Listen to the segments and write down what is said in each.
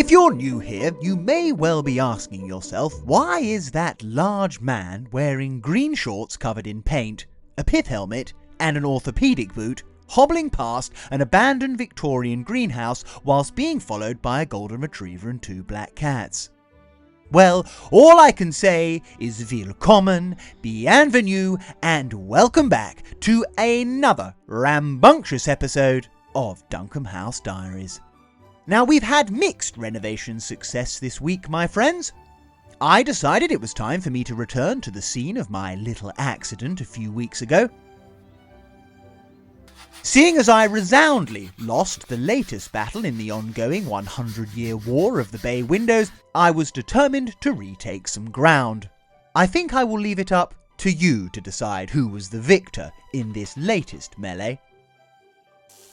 If you're new here, you may well be asking yourself, why is that large man wearing green shorts covered in paint, a pith helmet, and an orthopaedic boot, hobbling past an abandoned Victorian greenhouse whilst being followed by a golden retriever and 2 black cats? Well, all I can say is willkommen, bienvenue, and welcome back to another rambunctious episode of Duncombe House Diaries. Now, we've had mixed renovation success this week, my friends. I decided it was time for me to return to the scene of my little accident a few weeks ago. Seeing as I resoundly lost the latest battle in the ongoing 100-year war of the bay windows, I was determined to retake some ground. I think I will leave it up to you to decide who was the victor in this latest melee.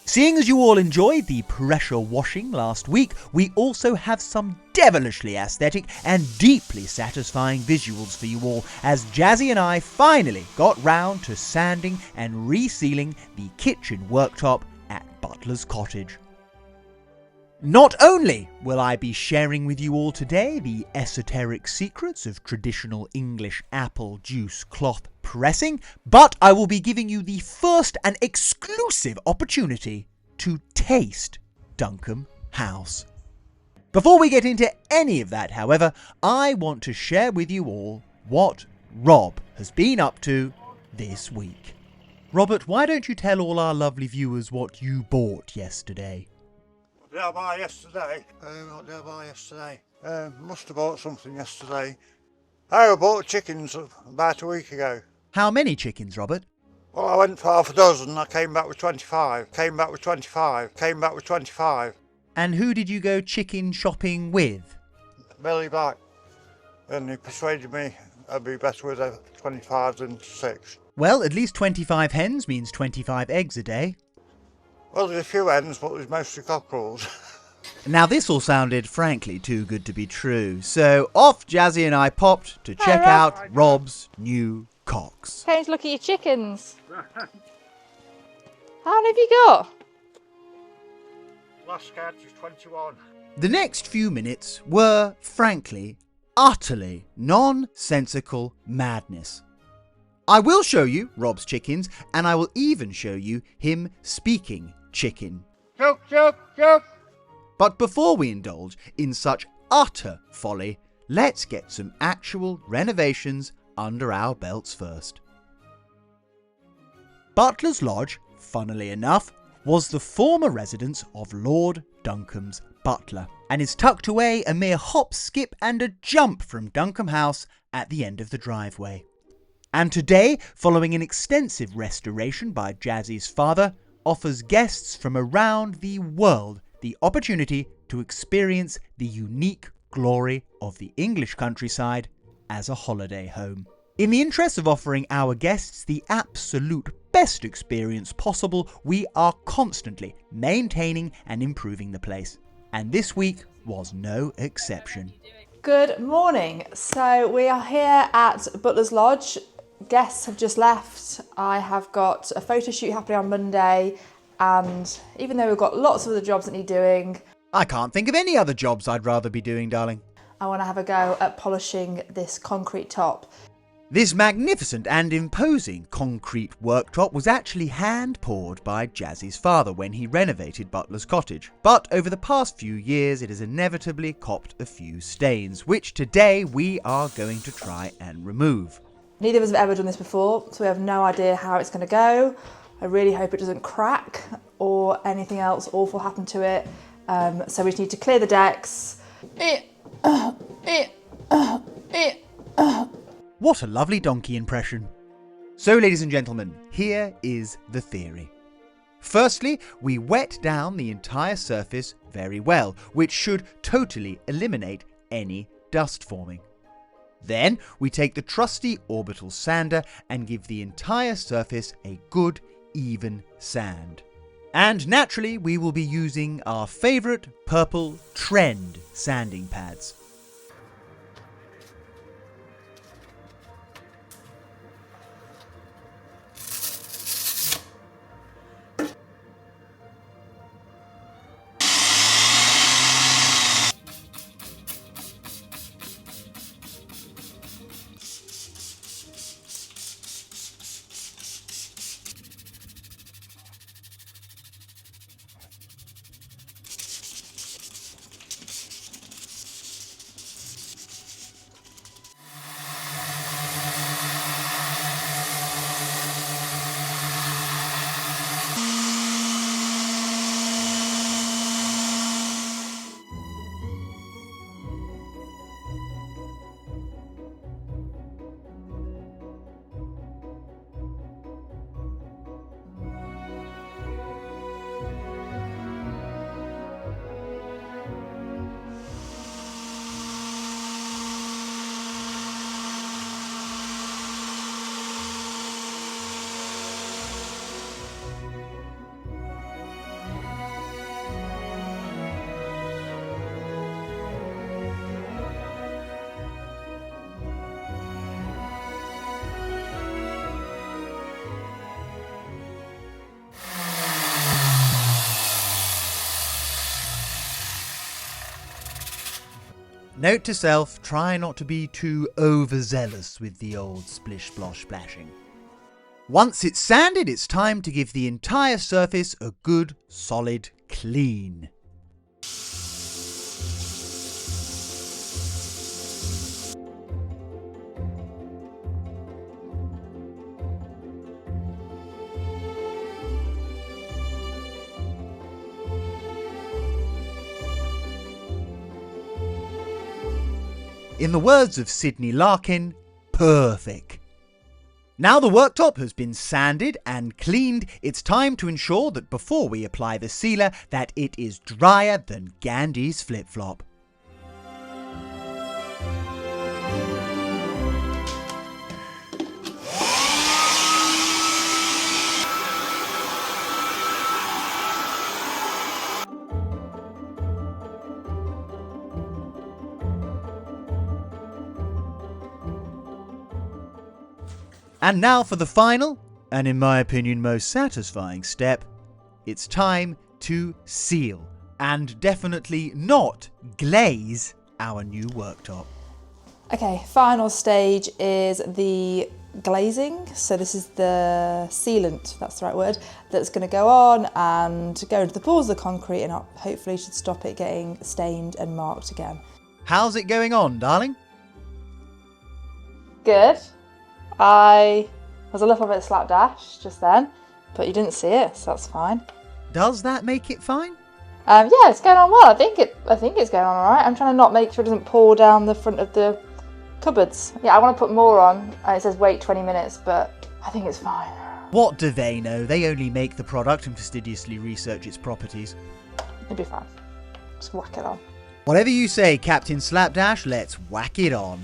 Seeing as you all enjoyed the pressure washing last week, we also have some devilishly aesthetic and deeply satisfying visuals for you all, as Jazzy and I finally got round to sanding and resealing the kitchen worktop at Butlers Cottage. Not only will I be sharing with you all today the esoteric secrets of traditional English apple juice cloth pressing, but I will be giving you the first and exclusive opportunity to taste Duncombe House. Before we get into any of that, however, I want to share with you all what Rob has been up to this week. Robert, why don't you tell all our lovely viewers what you bought yesterday? What did I buy yesterday? Must have bought something yesterday. I bought chickens about a week ago. How many chickens, Robert? Well, I went for half a dozen. I came back with 25. And who did you go chicken shopping with? Billy Black. And he persuaded me I'd be better with 25 than 6. Well, at least 25 hens means 25 eggs a day. Well, there's a few hens, but there's mostly cockerels. Now, this all sounded, frankly, too good to be true. So off Jazzy and I popped to check out Rob's new cocks. Came to look at your chickens. How many have you got? Last catch is 21. The next few minutes were, frankly, utterly nonsensical madness. I will show you Rob's chickens, and I will even show you him speaking chicken. Choke, choke, choke. But before we indulge in such utter folly, let's get some actual renovations under our belts first. Butlers Lodge, funnily enough, was the former residence of Lord Duncombe's butler, and is tucked away a mere hop, skip and a jump from Duncombe House at the end of the driveway. And today, following an extensive restoration by Jazzy's father, offers guests from around the world the opportunity to experience the unique glory of the English countryside as a holiday home. In the interest of offering our guests the absolute best experience possible, we are constantly maintaining and improving the place. And this week was no exception. Good morning. So we are here at Butlers Lodge. Guests have just left. I have got a photo shoot happening on Monday, and even though we've got lots of other jobs that need doing, I can't think of any other jobs I'd rather be doing, darling. I want to have a go at polishing this concrete top. This magnificent and imposing concrete worktop was actually hand-poured by Jazzy's father when he renovated Butlers Cottage, but over the past few years it has inevitably copped a few stains, which today we are going to try and remove. Neither of us have ever done this before, so we have no idea how it's going to go. I really hope it doesn't crack or anything else awful happen to it. So we just need to clear the decks. What a lovely donkey impression. So, ladies and gentlemen, here is the theory. Firstly, we wet down the entire surface very well, which should totally eliminate any dust forming. Then we take the trusty orbital sander and give the entire surface a good, even sand. And naturally, we will be using our favourite purple trend sanding pads. Note to self, try not to be too overzealous with the old splish splosh splashing. Once it's sanded, it's time to give the entire surface a good, solid clean. In the words of Sidney Larkin, perfect. Now the worktop has been sanded and cleaned, it's time to ensure that before we apply the sealer that it is drier than Gandhi's flip-flop. And now for the final, and in my opinion most satisfying step, it's time to seal, and definitely not glaze our new worktop. Okay, final stage is the glazing. So this is the sealant, that's the right word, that's going to go on and go into the pores of the concrete and hopefully should stop it getting stained and marked again. How's it going on, darling? Good. I was a little bit slapdash just then, but you didn't see it, so that's fine. Does that make it fine? Yeah, it's going on well. I think it's going on alright. I'm trying to not make sure it doesn't pour down the front of the cupboards. Yeah, I want to put more on. It says wait 20 minutes, but I think it's fine. What do they know? They only make the product and fastidiously research its properties. It'll be fine. Just whack it on. Whatever you say, Captain Slapdash, let's whack it on.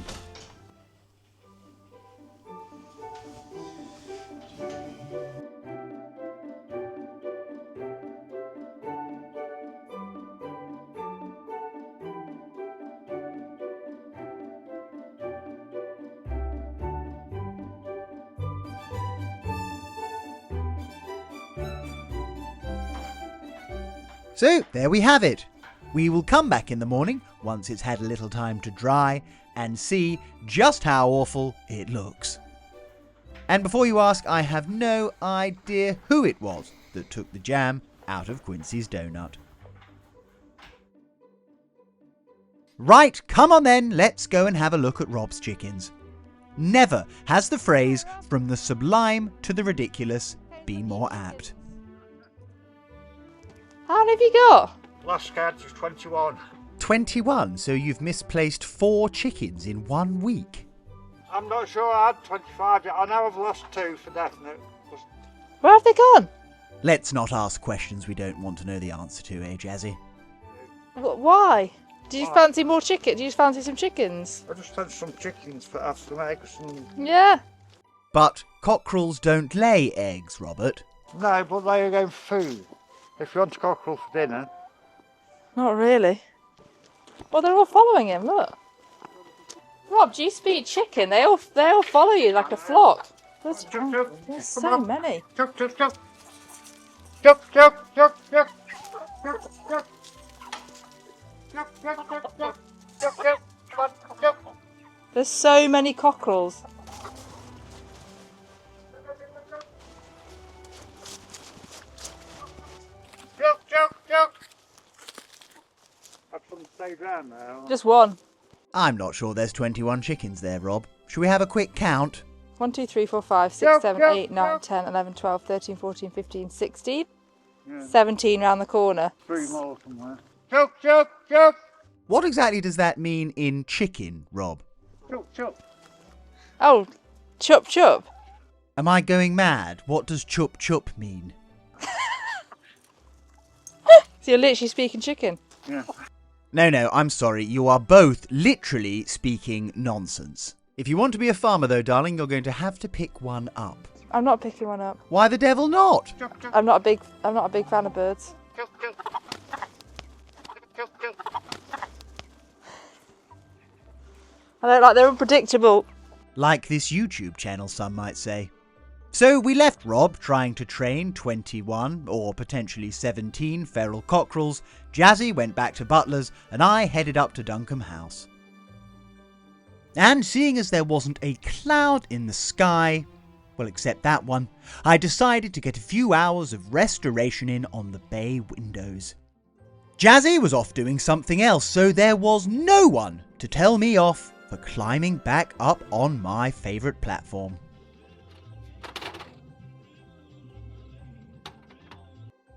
So, there we have it. We will come back in the morning, once it's had a little time to dry, and see just how awful it looks. And before you ask, I have no idea who it was that took the jam out of Quincy's donut. Right, come on then, let's go and have a look at Rob's chickens. Never has the phrase from the sublime to the ridiculous been more apt. How many have you got? Last count was 21. 21, so you've misplaced 4 chickens in 1 week. I'm not sure I had 25 yet. I know I've lost 2 for definite. Where have they gone? Let's not ask questions we don't want to know the answer to, eh, Jazzy? Why? Did you fancy more chicken? Did you just fancy some chickens? I just had some chickens for after some eggs and... Yeah. But cockerels don't lay eggs, Robert. No, but they are going food. If you want a cockerel for dinner... Not really. Well, they're all following him, look. Rob, do you speak chicken? They all follow you like a flock. There's so many. Chuck, chuck, chuck. Chuck, chuck, chuck, chuck. Chuck, chuck. Chuck, chuck, chuck, chuck. Chuck, chuck, chuck, chuck. There's so many cockerels. Chuck, chuck, chuck. Have some stayed round now. Just one. I'm not sure there's 21 chickens there, Rob. Should we have a quick count? 1, 2, 3, 4, 5, 6, 7, 8, 9, 10, 11, 12, 13, 14, 15, 16. Yeah. 17 round the corner. 3 more somewhere. Chuck, chuck, chuck. What exactly does that mean in chicken, Rob? Chuck, chuck. Oh, chup chup. Am I going mad? What does chup chup mean? So you're literally speaking chicken. Yeah. No, I'm sorry. You are both literally speaking nonsense. If you want to be a farmer, though, darling, you're going to have to pick one up. I'm not picking one up. Why the devil not? Chuck, chuck, I'm not a big fan of birds. chuck, chuck. Chuck, chuck. I don't like, they're unpredictable. Like this YouTube channel, some might say. So we left Rob trying to train 21 or potentially 17 feral cockerels, Jazzy went back to Butlers, and I headed up to Duncombe House. And seeing as there wasn't a cloud in the sky, well, except that one, I decided to get a few hours of restoration in on the bay windows. Jazzy was off doing something else, so there was no one to tell me off for climbing back up on my favourite platform.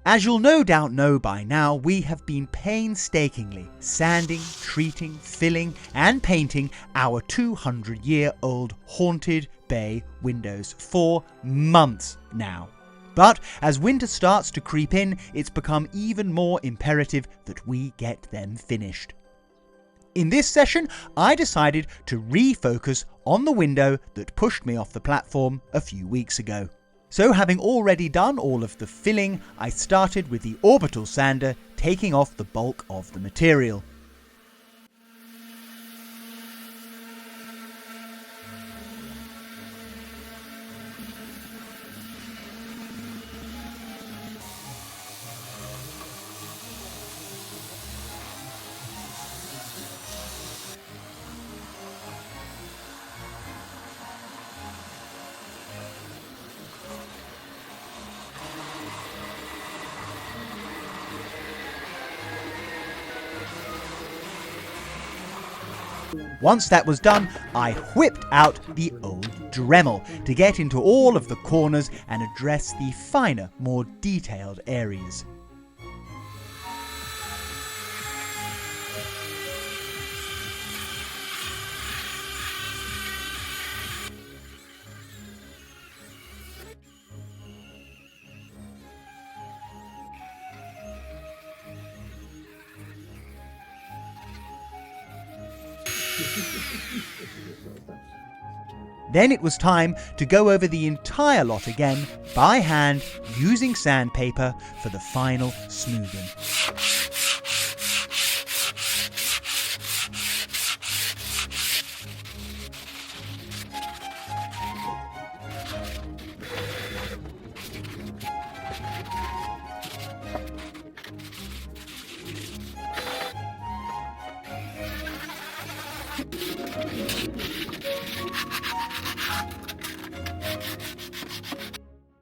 As you'll no doubt know by now, we have been painstakingly sanding, treating, filling and painting our 200-year-old haunted bay windows for months now. But as winter starts to creep in, it's become even more imperative that we get them finished. In this session, I decided to refocus on the window that pushed me off the platform a few weeks ago. So having already done all of the filling, I started with the orbital sander, taking off the bulk of the material. Once that was done, I whipped out the old Dremel to get into all of the corners and address the finer, more detailed areas. Then it was time to go over the entire lot again by hand using sandpaper for the final smoothing.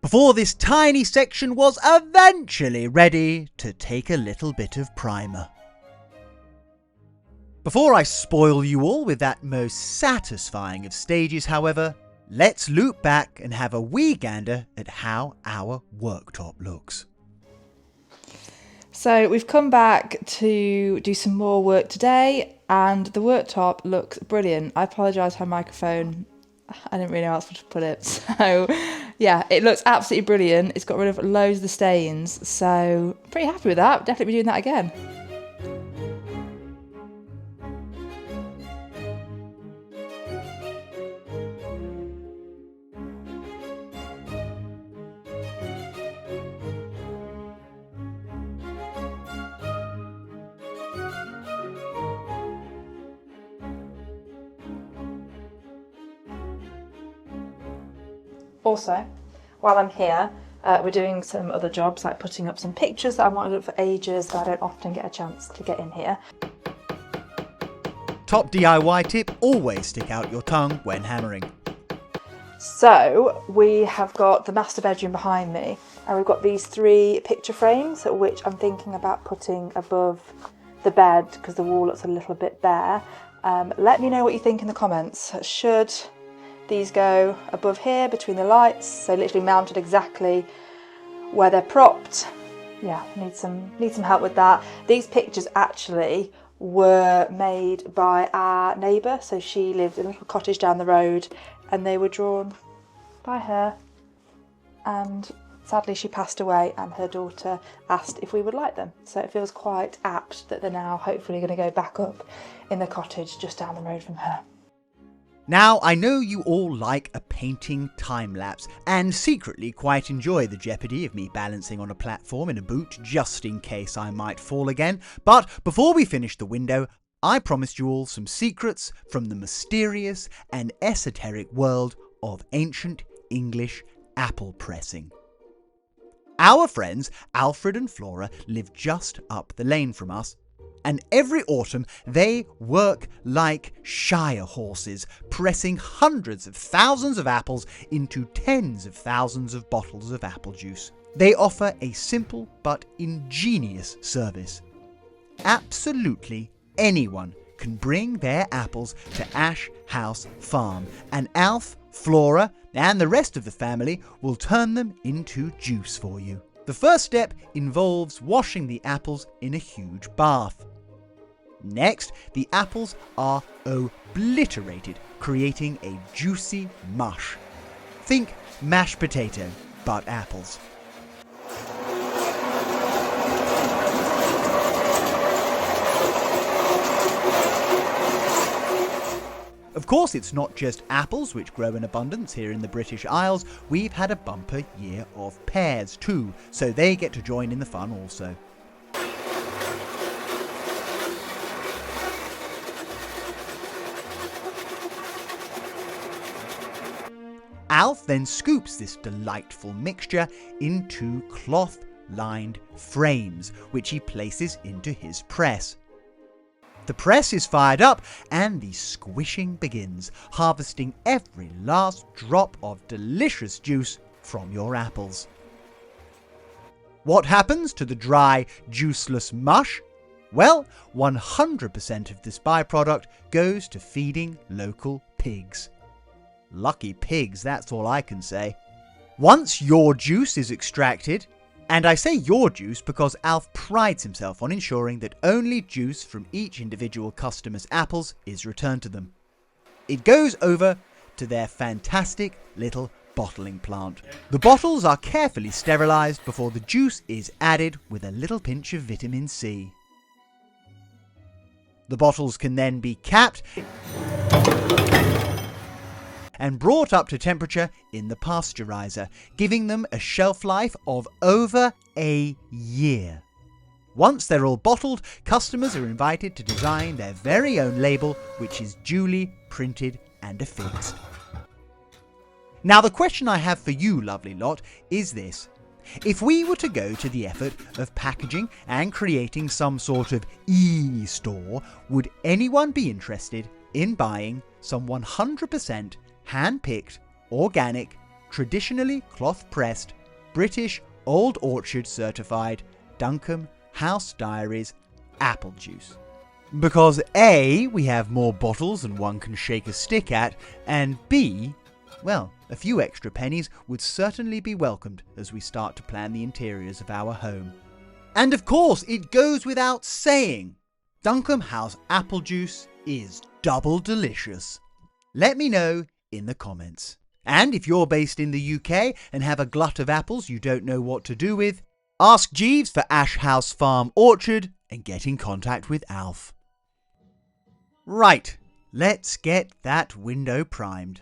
Before this tiny section was eventually ready to take a little bit of primer. Before I spoil you all with that most satisfying of stages, however, let's loop back and have a wee gander at how our worktop looks. So we've come back to do some more work today and the worktop looks brilliant. I apologise for my microphone. I didn't really know how else to put it. So yeah, it looks absolutely brilliant. It's got rid of loads of the stains. So pretty happy with that. Definitely be doing that again. Also, while I'm here, we're doing some other jobs like putting up some pictures that I wanted up for ages but I don't often get a chance to get in here. Top DIY tip, always stick out your tongue when hammering. So we have got the master bedroom behind me and we've got these 3 picture frames which I'm thinking about putting above the bed because the wall looks a little bit bare. Let me know what you think in the comments. Should these go above here between the lights, so literally mounted exactly where they're propped? Yeah, need some help with that. These pictures actually were made by our neighbour, so she lived in a little cottage down the road and they were drawn by her, and sadly she passed away and her daughter asked if we would like them, so it feels quite apt that they're now hopefully going to go back up in the cottage just down the road from her. Now, I know you all like a painting time-lapse and secretly quite enjoy the jeopardy of me balancing on a platform in a boot just in case I might fall again, but before we finish the window, I promised you all some secrets from the mysterious and esoteric world of ancient English apple pressing. Our friends Alfred and Flora live just up the lane from us, And every autumn they work like shire horses, pressing hundreds of thousands of apples into tens of thousands of bottles of apple juice. They offer a simple but ingenious service. Absolutely anyone can bring their apples to Ash House Farm, and Alf, Flora, and the rest of the family will turn them into juice for you. The first step involves washing the apples in a huge bath. Next, the apples are obliterated, creating a juicy mush. Think mashed potato, but apples. Of course, it's not just apples which grow in abundance here in the British Isles. We've had a bumper year of pears too, so they get to join in the fun also. Alf then scoops this delightful mixture into cloth-lined frames, which he places into his press. The press is fired up and the squishing begins, harvesting every last drop of delicious juice from your apples. What happens to the dry, juiceless mush? Well, 100% of this byproduct goes to feeding local pigs. Lucky pigs, that's all I can say. Once your juice is extracted, and I say your juice because Alf prides himself on ensuring that only juice from each individual customer's apples is returned to them. It goes over to their fantastic little bottling plant. The bottles are carefully sterilised before the juice is added with a little pinch of vitamin C. The bottles can then be capped and brought up to temperature in the pasteurizer, giving them a shelf life of over a year. Once they're all bottled, customers are invited to design their very own label, which is duly printed and affixed. Now, the question I have for you, lovely lot, is this. If we were to go to the effort of packaging and creating some sort of e-store, would anyone be interested in buying some 100% hand-picked, organic, traditionally cloth-pressed, British Old Orchard certified Duncombe House Diaries apple juice? Because A, we have more bottles than one can shake a stick at, and B, well, a few extra pennies would certainly be welcomed as we start to plan the interiors of our home. And of course, it goes without saying, Duncombe House apple juice is double delicious. Let me know in the comments. And if you're based in the UK and have a glut of apples you don't know what to do with, ask Jeeves for Ash House Farm Orchard and get in contact with Alf. Right, let's get that window primed.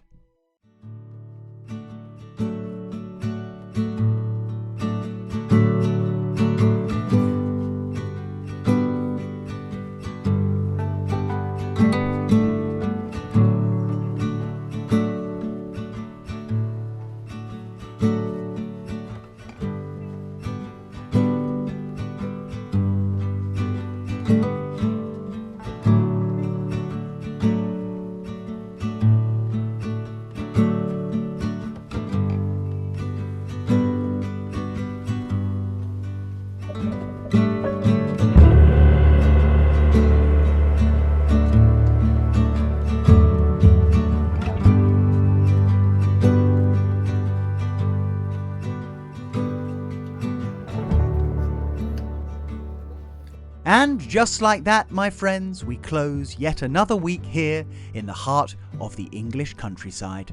And just like that, my friends, we close yet another week here in the heart of the English countryside.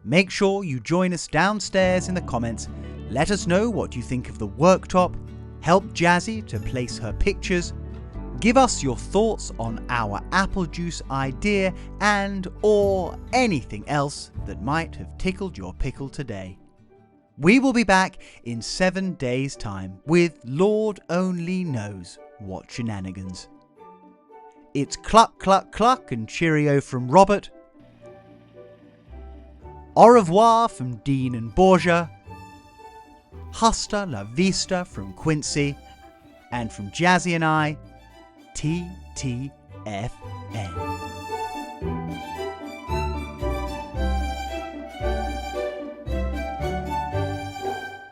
Make sure you join us downstairs in the comments. Let us know what you think of the worktop. Help Jazzy to place her pictures. Give us your thoughts on our apple juice idea and or anything else that might have tickled your pickle today. We will be back in 7 days' time with Lord only knows what shenanigans. It's cluck, cluck, cluck and cheerio from Robert. Au revoir from Dean and Borgia. Hasta la vista from Quincy. And from Jazzy and I, TTFN.